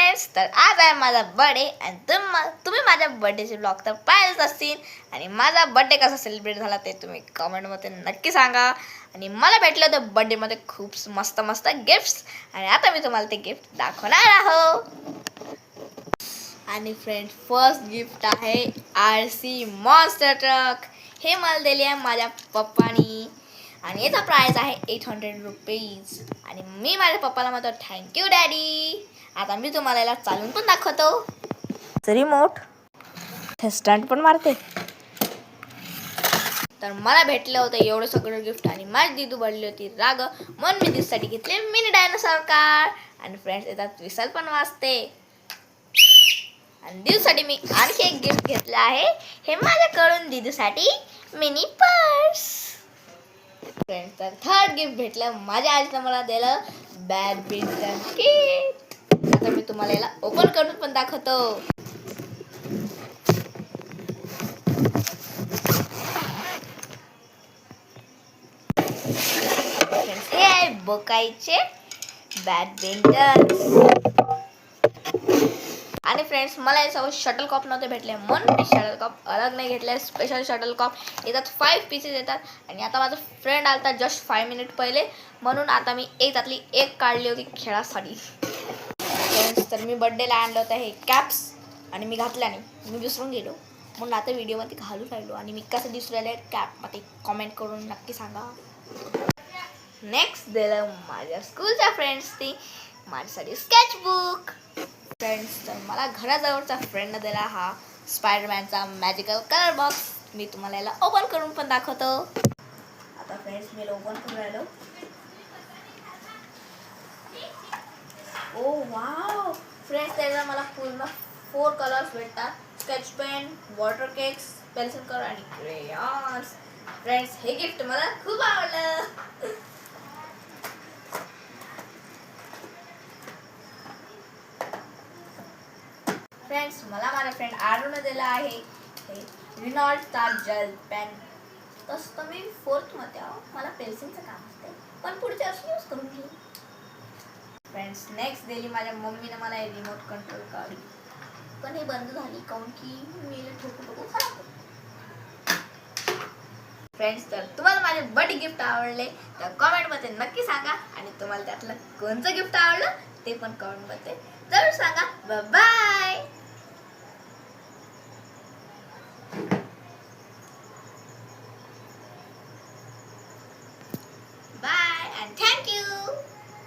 Friends, तर आज आहे माझा बर्थडे आणि तुम्ही माझ्या बर्थडेचे ब्लॉग तर पाहिलेच असतील. आणि माझा बर्थडे कसा सेलिब्रेट झाला ते तुम्ही कमेंटमध्ये नक्की सांगा. आणि मला भेटलं होतं बर्थडेमध्ये खूप मस्त मस्त गिफ्ट्स, आणि आता मी तुम्हाला ते गिफ्ट दाखवणार आहो. आणि फ्रेंड्स, फर्स्ट गिफ्ट आहे RC मॉन्स्टर ट्रक. हे मला दिले आहे माझ्या पप्पानी आणि याचा प्राइस आहे 800 रुपीज. आणि मी माझ्या पप्पाला म्हणतो थँक्यू डॅडी. आता मी तुम्हाला याला चालून पण दाखवतो. रिमोट स्टंट पण मारते. तर मला भेटलं होतं एवढं सगळं गिफ्ट, आणि माझी दीदू पडली होती राग, म्हणून मी दीदूसाठी घेतले मिनी डायनासोर कार. आणि फ्रेंड्स, याच्यात विसल पण वाजते. आणि दीदूसाठी मी आणखी एक गिफ्ट घेतलं आहे. हे माझ्याकडून दीदूसाठी मिनी पर्स. फ्रेंड्स, तर थर्ड गिफ्ट भेटलं माझ्या आजीनं मला दिलं बॅडमिंटन किट. आता मी तुम्हाला याला ओपन करून पण दाखवतो. हे आहे बोकाईचे बॅडमिंटन. आणि फ्रेंड्स, मला यासोबत शटल कॉप नव्हते भेटले, म्हणून मी शटल कॉप अलग नाही घेतले. स्पेशल शटल कॉप याच्यात 5 पीसेस येतात. आणि आता माझा फ्रेंड आलता जस्ट 5 मिनिट पहिले, म्हणून आता मी त्यातली एक काढली होती खेळासाठी. फ्रेंड्स, तर मी बर्थडेला आणलं होतं हे कॅप्स, आणि मी घातल्या नाही, मी विसरून गेलो, म्हणून आता व्हिडिओमध्ये घालून राहिलो. आणि मी कसं दिसू राहिले कॅपमध्ये कॉमेंट करून नक्की सांगा. नेक्स्ट दिलं माझ्या स्कूलच्या फ्रेंड्सनी माझ्यासाठी स्केचबुक. फ्रेंड्स, तर मला घराजवळचा फ्रेंडनं दिला हा स्पायडरमॅनचा मॅजिकल कलर बॉक्स. मी तुम्हाला याला ओपन करून पण दाखवतो. आता फ्रेंड्स, मी याला ओपन करून राहिलो. ओ वाव फ्रेंड्स, त्याला मला पूर्ण 4 कलर्स भेटतात. Sketch pen, water cakes, pencil colour आणि क्रेयॉन्स. फ्रेंड्स, हे गिफ्ट मला खूप आवडलं. फ्रेंड्स, मला माझा फ्रेंड आरूने दिला आहे हे रिनॉल्डचा जेल पेन. तसं मी 4th मध्ये आहो, मला पेन्सिलचं काम असते, पण पुढच्या वर्षी यूज करून घेईन. फ्रेंड्स, नेक्स्ट दिली माझ्या मम्मीने मला हे रिमोट कंट्रोल गाडी, पण हे बंद झाली काऊन की मी ठोकू खराब होतो. फ्रेंड्स, तर तुम्हाला माझे बर्थडे गिफ्ट आवडले तर कमेंटमध्ये नक्की सांगा. आणि तुम्हाला त्यातलं कोणतं गिफ्ट आवडलं ते पण कमेंटमध्ये जरूर सांगा. Bye bye.